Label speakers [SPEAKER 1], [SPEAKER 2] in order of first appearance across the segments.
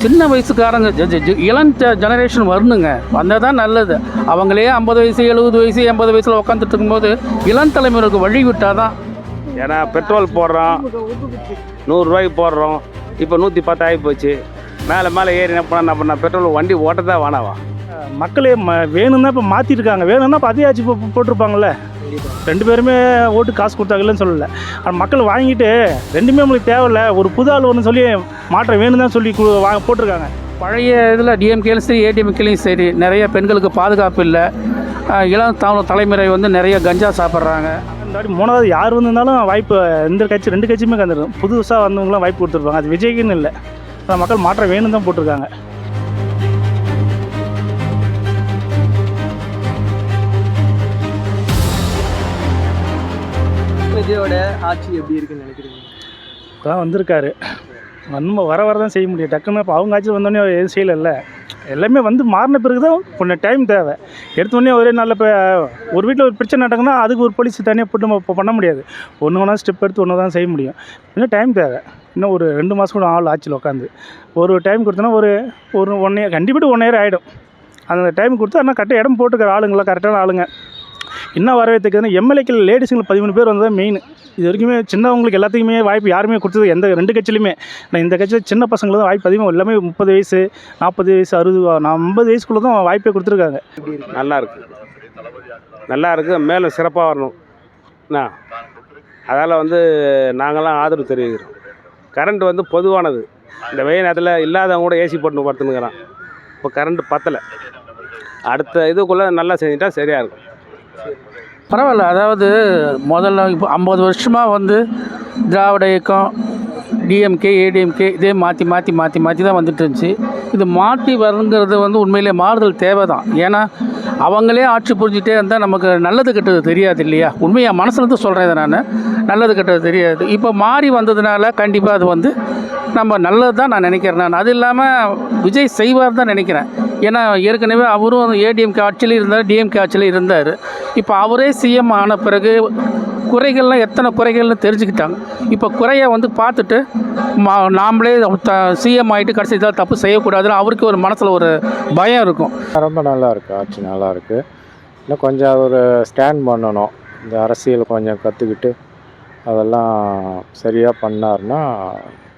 [SPEAKER 1] சின்ன வயசுக்காரங்க இளம் ஜெனரேஷன் வரணுங்க, வந்தால் தான் நல்லது. அவங்களே 50 வயசு 70 வயசு 80 வயசில் உட்காந்துட்டு இருக்கும்போது இளம் தலைமுறைக்கு வழி விட்டால் தான்.
[SPEAKER 2] ஏன்னா பெட்ரோல் போடுறோம், 100 ரூபாய்க்கு போடுறோம், இப்போ 110 ஆகி போச்சு. மேலே ஏறி என்ன பண்ண பெட்ரோல் வண்டி ஓட்டதான் வேணாவா?
[SPEAKER 3] மக்களே வேணும்னா இப்போ மாற்றிருக்காங்க, வேணும்னா இப்போ அதே ஆச்சு போட்டிருப்பாங்கள்ல. 2 பேருமே ஓட்டு காசு கொடுத்தாங்கன்னு சொல்லலை. ஆனால் மக்கள் வாங்கிட்டு ரெண்டுமே நம்மளுக்கு தேவையில்லை, ஒரு புது ஆள் ஒன்று சொல்லி மாற்றம் வேணும் தான் சொல்லி போட்டிருக்காங்க.
[SPEAKER 1] பழைய இதில் டிஎம்கேலையும் சரி ஏடிஎம்கேலையும் சரி நிறைய பெண்களுக்கு பாதுகாப்பு இல்லை. இளம் தலைமுறை வந்து நிறைய கஞ்சா சாப்பிட்றாங்க.
[SPEAKER 3] முன்னாடி 3வது யார் வந்திருந்தாலும் வாய்ப்பு இந்த கட்சி 2 கட்சியுமே கந்துடும். புதுசாக வந்தவங்களாம் வாய்ப்பு கொடுத்துருப்பாங்க. அது விஜய்க்குன்னு இல்லை, ஆனால் மக்கள் மாற்றம் வேணும் தான் போட்டிருக்காங்க.
[SPEAKER 4] விஜயோட ஆட்சி எப்படி இருக்குன்னு நினைக்கிறீங்க?
[SPEAKER 3] இப்போதான் வந்திருக்காரு, நம்ம வர தான் செய்ய முடியும். டக்குன்னு இப்போ அவங்க ஆட்சியில் வந்தோடனே எதுவும் செய்யலைல்ல. எல்லாமே வந்து மாறின பிறகு தான் கொஞ்சம் டைம் தேவை. எடுத்தோடனே ஒரே நாளில் இப்போ ஒரு வீட்டில் ஒரு பிரச்சனை நடக்குன்னா அதுக்கு ஒரு போலீஸ் தனியாக போட்டு நம்ம இப்போ பண்ண முடியாது. ஒன்று ஸ்டெப் எடுத்து ஒன்று தான் செய்ய முடியும். இன்னும் டைம் தேவை. இன்னும் ஒரு 2 மாதம் கூட ஆள் ஆட்சியில் உட்காந்து ஒரு டைம் கொடுத்தோன்னா ஒரு 1 இயர் கண்டிப்பாக 1 இயர் ஆகிடும். அந்த டைம் கொடுத்து ஆனால் கரெக்டாக இடம் போட்டுக்கிற ஆளுங்களா, கரெக்டான ஆளுங்க. இன்னும் வரவேற்றுக்குதுன்னா எம்எல்ஏக்கள் லேடிஸுங்களுக்கு 13 பேர் வந்தது தான் மெயின். இது வரைக்குமே சின்னவங்களுக்கு எல்லாத்துக்குமே வாய்ப்பு யாருமே கொடுத்தது எந்த 2 கட்சியிலுமே. நான் இந்த கட்சியில் சின்ன பசங்களுக்கு தான் வாய்ப்பு அதிகமாக, எல்லாமே 30 வயசு 40 வயசு 60 50 வயசுக்குள்ளே தான் வாய்ப்பே கொடுத்துருக்காங்க.
[SPEAKER 2] நல்லா இருக்குது, மேலும் சிறப்பாக வரணும். அதால் வந்து நாங்கள்லாம் ஆதரவு தெரிவிக்கிறோம். கரண்ட் வந்து பொதுவானது. இந்த வெயில் நேரத்தில் இல்லாதவங்க கூட ஏசி போட்டு படுத்துனுங்கிறான். இப்போ கரண்ட் பத்தலை. அடுத்த இதுக்குள்ளே நல்லா செஞ்சுட்டா சரியாக இருக்கும்.
[SPEAKER 1] பரவாயில்ல. அதாவது முதல்ல இப்போ 50 வருஷமாக வந்து திராவிட இயக்கம் டிஎம்கே ஏடிஎம்கே இதே மாற்றி தான் வந்துட்டு இருந்துச்சு. இது மாற்றி வருங்கிறது வந்து உண்மையிலே மாறுதல் தேவை தான். ஏன்னா அவங்களே ஆட்சி புரிஞ்சிட்டே இருந்தால் நமக்கு நல்லது கெட்டது தெரியாது இல்லையா? உண்மையாக மனசுலேருந்து சொல்கிறேன் இதை நான், நல்லது கெட்டது தெரியாது. இப்போ மாறி வந்ததுனால கண்டிப்பாக அது வந்து நம்ம நல்லது தான் நான் நினைக்கிறேன். நான் அது இல்லாமல் விஜய் செய்வார் தான் நினைக்கிறேன். ஏன்னா ஏற்கனவே அவரும் ஏடிஎம்கே ஆட்சியில் இருந்தார், டிஎம்கே ஆட்சியில் இருந்தார். இப்போ அவரே சிஎம் ஆன பிறகு குறைகள்லாம் எத்தனை குறைகள்னு தெரிஞ்சுக்கிட்டாங்க. இப்போ குறையை வந்து பார்த்துட்டு நாமளே சிஎம் ஆகிட்டு கடைசி இதாக தப்பு செய்யக்கூடாதுன்னு அவருக்கு ஒரு மனசில் ஒரு பயம் இருக்கும்.
[SPEAKER 5] ரொம்ப நல்லா இருக்குது, ஆட்சி நல்லா இருக்குது. இன்னும் கொஞ்சம் ஒரு ஸ்டாண்ட் பண்ணணும். இந்த அரசியல் கொஞ்சம் கற்றுக்கிட்டு அதெல்லாம் சரியாக பண்ணார்னா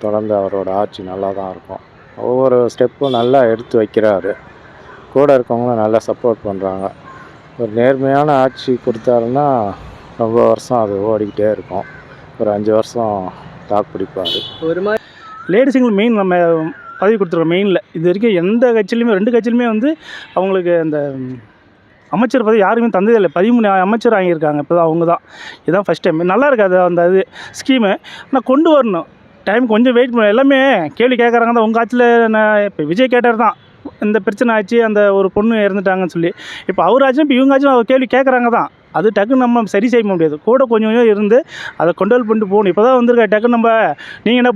[SPEAKER 5] தொடர்ந்து அவரோட ஆட்சி நல்லா தான் இருக்கும். ஒவ்வொரு ஸ்டெப்பும் நல்லா எடுத்து வைக்கிறாரு. கூட இருக்கவங்களும் நல்லா சப்போர்ட் பண்ணுறாங்க. ஒரு நேர்மையான ஆட்சி கொடுத்தாருன்னா ரொம்ப வருஷம் அது ஓடிக்கிட்டே இருக்கும். ஒரு 5 வருஷம் தாக்கு பிடிப்பார்.
[SPEAKER 4] ஒரு மாதிரி
[SPEAKER 3] லேடிஸுங்களுக்கு மெயின் நம்ம பதவி கொடுத்துருக்கோம். மெயினில் இது வரைக்கும் எந்த கட்சியிலையுமே 2 கட்சியிலுமே வந்து அவங்களுக்கு அந்த அமைச்சர் பதவி யாருமே தந்ததே இல்லை. 13 அமைச்சர் வாங்கியிருக்காங்க. இப்போ தான் அவங்க தான், இதுதான் ஃபஸ்ட் டைம். நல்லா இருக்காது அந்த இது ஸ்கீமு. ஆனால் கொண்டு வரணும். டைம் கொஞ்சம் வெயிட் பண்ண. எல்லாமே கேள்வி கேட்குறாங்க தான். உங்கள் ஆட்சியில் நான் இப்போ விஜய் கேட்டார் தான், இந்த பிரச்சனை ஆச்சு, அந்த ஒரு பொண்ணு இறந்துட்டாங்கன்னு சொல்லி. இப்போ அவர் ஆச்சும் இப்போ இவங்க ஆச்சும் அவர் கேள்வி கேட்குறாங்க தான். அது டக்குன்னு நம்ம சரி செய்ய முடியாது. கூட கொஞ்சம் இருந்து அதை கொண்டல் பண்ணிட்டு போகணும். இப்போ தான் வந்திருக்கா டக்குன்னு நம்ம நீங்கள் என்ன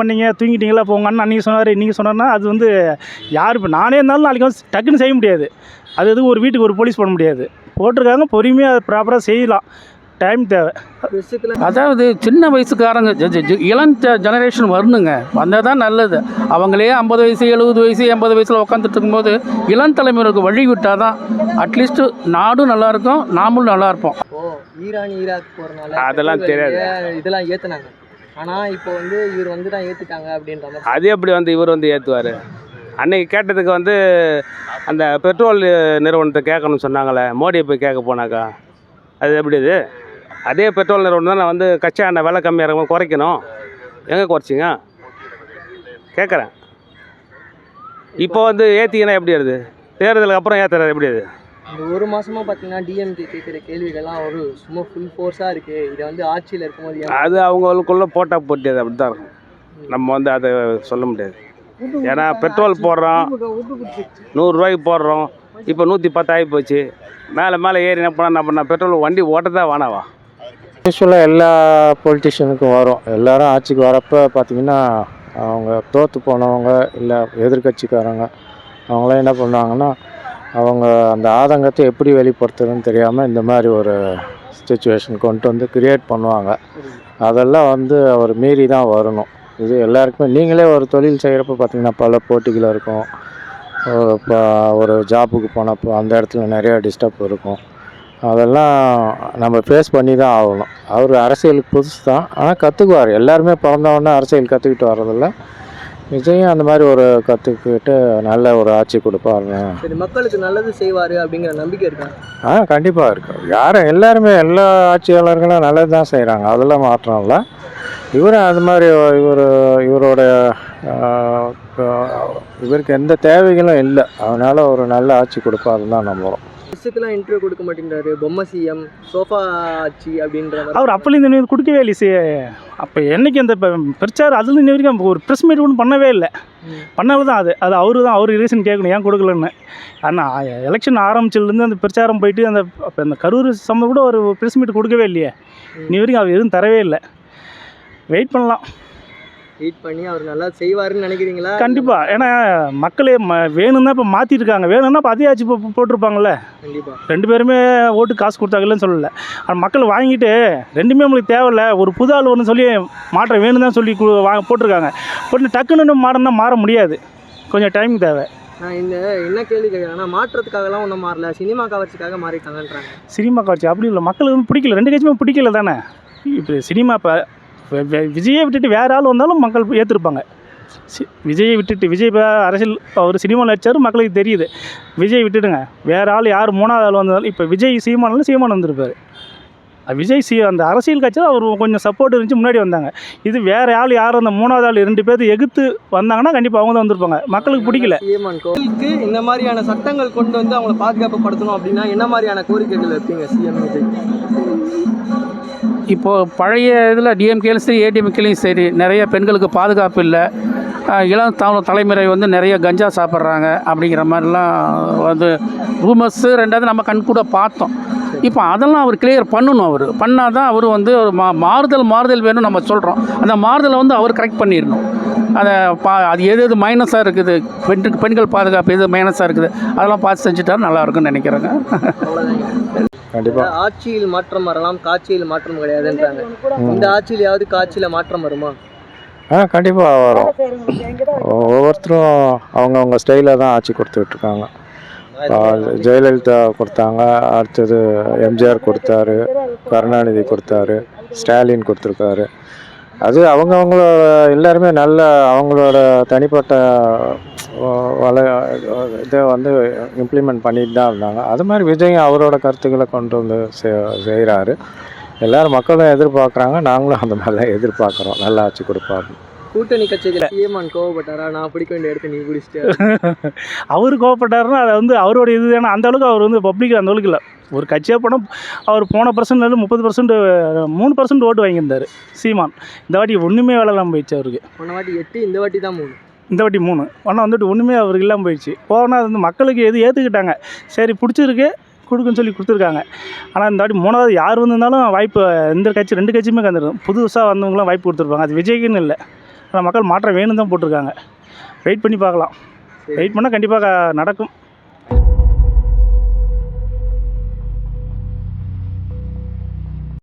[SPEAKER 3] பண்ணீங்க தூங்கிட்டீங்களா, இப்போ உங்கள் அண்ணன் அன்றைக்கி சொன்னார் இன்றைக்கி சொன்னார்னா அது வந்து யார் இப்போ நானே இருந்தாலும் நாளைக்கு வந்து டக்குன்னு செய்ய முடியாது. அது எதுவும் ஒரு வீட்டுக்கு ஒரு போலீஸ் பண்ண முடியாது. போட்டிருக்காங்க, பொறுமையாக அதை ப்ராப்பராக செய்யலாம். டைம் தேவை.
[SPEAKER 1] அதாவது சின்ன வயசுக்காரங்க இளம் ஜெனரேஷன் வரணுங்க, வந்தால் தான் நல்லது. அவங்களே 50 வயசு 70 வயசு 80 வயசில் உட்காந்துட்டு இருக்கும்போது இளம் தலைமுறைக்கு வழி விட்டால் தான் அட்லீஸ்ட்டு நாடும் நல்லாயிருக்கும், நாமளும் நல்லா இருப்போம்.
[SPEAKER 4] ஈராக் போகிறனால
[SPEAKER 2] அதெல்லாம் தெரியாது,
[SPEAKER 4] இதெல்லாம் ஏற்றுனாங்க. ஆனால் இப்போ வந்து இவர் வந்து தான் ஏற்றுட்டாங்க அப்படின்ற மாதிரி.
[SPEAKER 2] அது எப்படி வந்து இவர் வந்து ஏற்றுவார்? அன்னைக்கு கேட்டதுக்கு வந்து அந்த பெட்ரோல் நிறுவனத்தை கேட்கணும்னு சொன்னாங்களே, மோடியை போய் கேட்க போனாக்கா அது எப்படி? இது அதே பெட்ரோல் நிறுவனம் தான் நான் வந்து கச்சா எண்ணெய் விலை கம்மியாக இருக்கும் குறைக்கணும். எங்கே குறைச்சிங்க கேட்குறேன். இப்போ வந்து ஏற்றிங்கன்னா எப்படி வருது? தேர்தலுக்கு அப்புறம் ஏற்றுறது எப்படி? அது
[SPEAKER 4] இந்த 1 மாதமாக பார்த்தீங்கன்னா டிஎம்கே கேட்குற கேள்விகள்லாம் ஒரு சும்மா ஃபுல் ஃபோர்ஸாக இருக்குது. இதை வந்து ஆட்சியில் இருக்கும்போது
[SPEAKER 2] அது அவங்களுக்குள்ளே போட்டால் போட்டி, அது அப்படி தான் இருக்கும். நம்ம வந்து அதை சொல்ல முடியாது. ஏன்னா பெட்ரோல் போடுறோம், 100 ரூபாய்க்கு போடுறோம், இப்போ 110 ஆகி போச்சு. மேலே ஏறி என்ன பண்ண பெட்ரோல் வண்டி ஓட்டதான் வேணாவா?
[SPEAKER 5] யூஸ்வலாக எல்லா பொலிட்டிஷியனுக்கும் வரும். எல்லோரும் ஆட்சிக்கு வரப்போ பார்த்திங்கன்னா அவங்க தோற்று போனவங்க இல்லை எதிர்கட்சிக்காரங்க அவங்களாம் என்ன பண்ணுவாங்கன்னா அவங்க அந்த ஆதங்கத்தை எப்படி வெளிப்படுத்துறதுன்னு தெரியாமல் இந்த மாதிரி ஒரு சுச்சுவேஷன் கொண்டு வந்து க்ரியேட் பண்ணுவாங்க. அதெல்லாம் வந்து அவர் மீறி தான் வரணும். இது எல்லாருக்குமே நீங்களே ஒரு தொழில் செய்கிறப்ப பார்த்தீங்கன்னா பல போட்டிகள் இருக்கும். இப்போ ஒரு ஜாப்புக்கு போனப்போ அந்த இடத்துல நிறையா டிஸ்டர்ப் இருக்கும். அதெல்லாம் நம்ம ஃபேஸ் பண்ணி தான் ஆகணும். அவர் அரசியலுக்கு புதுசு தான், ஆனால் கற்றுக்குவார். எல்லாருமே பிறந்தவொடனே அரசியல் கற்றுக்கிட்டு வர்றதில்ல. விஜயும் அந்த மாதிரி ஒரு கற்றுக்கிட்டு நல்ல ஒரு ஆட்சி கொடுப்பாருங்க.
[SPEAKER 4] சரி, மக்களுக்கு நல்லது செய்வார் அப்படிங்கிற நம்பிக்கை இருக்கா?
[SPEAKER 5] கண்டிப்பாக இருக்கும். எல்லாருமே எல்லா ஆட்சியாளர்களும் நல்லது தான் செய்கிறாங்க, அதெல்லாம் மாற்றம் இல்லை. இவரும் அது மாதிரி இவரோட இவருக்கு எந்த தேவைகளும் இல்லை, அதனால் ஒரு நல்ல ஆட்சி கொடுப்பாருன்னு தான் நம்புகிறோம்.
[SPEAKER 4] பஸ்ஸுக்கெல்லாம் இன்டர்வியூ கொடுக்க மாட்டேங்கிறாரு. பொம்மை சிஎம், சோஃபா ஆட்சி அப்படின்ற மாதிரி.
[SPEAKER 3] அவர் அப்போலேருந்து இன்னும் கொடுக்கவே இல்லை. அப்போ என்னைக்கு அந்த பிரச்சாரம் அதுலேருந்து இன்ன வரைக்கும் ஒரு ப்ரெஸ் மீட் ஒன்றும் பண்ணவே இல்லை. பண்ணாலும் தான் அது அவர் ரீசன் கேட்கணும் ஏன் கொடுக்கலன்னு. ஆனால் எலெக்ஷன் ஆரம்பிச்சதுலேருந்து அந்த பிரச்சாரம் போயிட்டு அப்போ அந்த கரூர் சம்பவம் கூட ஒரு ப்ரெஸ் மீட் கொடுக்கவே இல்லையே. இன்னி வரைக்கும் அவர் எதுவும் தரவே இல்லை. வெயிட் பண்ணலாம்.
[SPEAKER 4] வெயிட் பண்ணி அவர் நல்லா செய்வாருன்னு நினைக்கிறீங்களா?
[SPEAKER 3] கண்டிப்பாக. ஏன்னா மக்களே வேணும் தான் இப்போ மாற்றிருக்காங்க. வேணும்னா இப்போ அதே ஆட்சி போட்டிருப்பாங்கள்ல.
[SPEAKER 4] கண்டிப்பாக
[SPEAKER 3] 2 பேருமே ஓட்டு காசு கொடுத்தாங்கன்னு சொல்லலை. ஆனால் மக்கள் வாங்கிட்டு ரெண்டுமே நம்மளுக்கு தேவையில்லை, ஒரு புது ஆள் ஒன்று சொல்லி மாற்றம் வேணும் தான் சொல்லி போட்டிருக்காங்க. போட்டு டக்குன்னு மாறணும்னா மாற முடியாது, கொஞ்சம் டைம் தேவை.
[SPEAKER 4] நான் என்ன கேள்வி கேட்குறேன்னா, மாற்றத்துக்காகலாம் ஒன்றும் மாறல, சினிமா கவர்ச்சிக்காக மாறிட்டாங்கன்றாங்க.
[SPEAKER 3] சினிமா காட்சி அப்படி இல்லை, மக்களுக்கு பிடிக்கல. 2 கட்சியுமே பிடிக்கல தானே. இப்போ சினிமா இப்போ விஜயை விட்டுட்டு வேறு ஆள் வந்தாலும் மக்கள் ஏற்றுருப்பாங்க. விஜயை விட்டுட்டு விஜய் இப்போ அரசியல் அவர் சினிமாவில் நடிச்சார், மக்களுக்கு தெரியுது. விஜய் விட்டுடுங்க, வேறு ஆள் யார் 3வது ஆள் வந்தாலும் இப்போ விஜய் சீமான் வந்திருப்பார். விஜய் அந்த அரசியல் கட்சியில் அவர் கொஞ்சம் சப்போர்ட் இருந்துச்சு, முன்னாடி வந்தாங்க. இது வேறு ஆள் யார் அந்த 3வது ஆள் 2 பேர் எகுத்து வந்தாங்கன்னா கண்டிப்பாக அவங்க தான் வந்திருப்பாங்க. மக்களுக்கு பிடிக்கல.
[SPEAKER 4] சீமான் கோவிலுக்கு இந்த மாதிரியான சட்டங்கள் கொண்டு வந்து அவங்கள பாதுகாப்புப்படுத்தணும் அப்படின்னா என்ன மாதிரியான கோரிக்கைகள் வைப்பீங்க சிஎம் விஜய்?
[SPEAKER 1] இப்போது பழைய இதில் டிஎம்கேலையும் சரி ஏடிஎம்கேலையும் சரி நிறைய பெண்களுக்கு பாதுகாப்பு இல்லை. இளம் தலைமுறை வந்து நிறைய கஞ்சா சாப்பிட்றாங்க அப்படிங்கிற மாதிரிலாம் வந்து ரூமர்ஸு. 2வது நம்ம கண் கூட பார்த்தோம். இப்போ அதெல்லாம் அவர் கிளியர் பண்ணணும். அவர் பண்ணால் தான் அவர் வந்து ஒரு மாறுதல் வேணும் நம்ம சொல்கிறோம். அந்த மாறுதலை வந்து அவர் கரெக்ட் பண்ணிடணும். அது எது மைனஸாக இருக்குது, பெண்கள் பாதுகாப்பு எது மைனஸாக இருக்குது, அதெல்லாம் பார்த்து செஞ்சுட்டா நல்லா இருக்குன்னு நினைக்கிறேங்க.
[SPEAKER 5] கண்டிப்பாக
[SPEAKER 4] ஆட்சியில் மாற்றம் வரலாம், காட்சியில் மாற்றம் கிடையாதுன்றாங்க. இந்த ஆட்சியிலையாவது காட்சியில் மாற்றம் வருமா?
[SPEAKER 5] கண்டிப்பாக வரும். ஒவ்வொருத்தரும் அவங்கவுங்க ஸ்டைலில் தான் ஆட்சி கொடுத்துட்ருக்காங்க. ஜெயலலிதா கொடுத்தாங்க, அடுத்தது எம்ஜிஆர் கொடுத்தாரு, கருணாநிதி கொடுத்தாரு, ஸ்டாலின் கொடுத்துருக்காரு. அது அவங்கவுங்களோட எல்லாருமே நல்ல அவங்களோட தனிப்பட்ட இதை வந்து இம்ப்ளிமெண்ட் பண்ணிட்டு தான் இருந்தாங்க. அது மாதிரி விஜயும் அவரோட கருத்துக்களை கொண்டு வந்து செய்கிறாரு. எல்லோரும் மக்களும் எதிர்பார்க்குறாங்க, நாங்களும் அந்த மாதிரி தான் எதிர்பார்க்குறோம், நல்ல ஆட்சி கொடுப்பாரு.
[SPEAKER 4] கூட்டணி கட்சிகள் சீமான் கோவப்பட்டாரா? நான் பிடிக்க வேண்டிய இடத்த நீ பிடிச்சிட்டு
[SPEAKER 3] அவர் கோவப்பட்டாருன்னா அதை வந்து அவரோட இது தானே. அந்த அளவுக்கு அவர் வந்து பப்ளிக் அந்த அளவுக்கு இல்லை. ஒரு கட்சியாக போனால் அவர் போன பர்சன்ட்லேருந்து 30% 3% ஓட்டு வாங்கியிருந்தார் சீமான். இந்த வாட்டி ஒன்றுமே வேலை இல்லாமல் போயிடுச்சு அவருக்கு.
[SPEAKER 4] போன வாட்டி 8, இந்த வாட்டி தான் 3.
[SPEAKER 3] இந்த வாட்டி 3 ஆனால் வந்துட்டு ஒன்றுமே அவருக்கு இல்லாமல் போயிடுச்சு. போனால் அது வந்து மக்களுக்கு ஏற்றுக்கிட்டாங்க, சரி பிடிச்சிருக்கு கொடுக்குன்னு சொல்லி கொடுத்துருக்காங்க. ஆனால் இந்த வாட்டி 3வது யார் வந்திருந்தாலும் வாய்ப்பு இந்த கட்சி 2 கட்சியுமே கந்துடும். புதுசாக வந்தவங்களாம் வாய்ப்பு கொடுத்துருப்பாங்க. அது விஜய்க்குன்னு இல்லை, ஆனால் மக்கள் மாற்றம் வேணும் தான் போட்டிருக்காங்க. வெயிட் பண்ணி பார்க்கலாம். வெயிட் பண்ணால் கண்டிப்பாக நடக்கும்.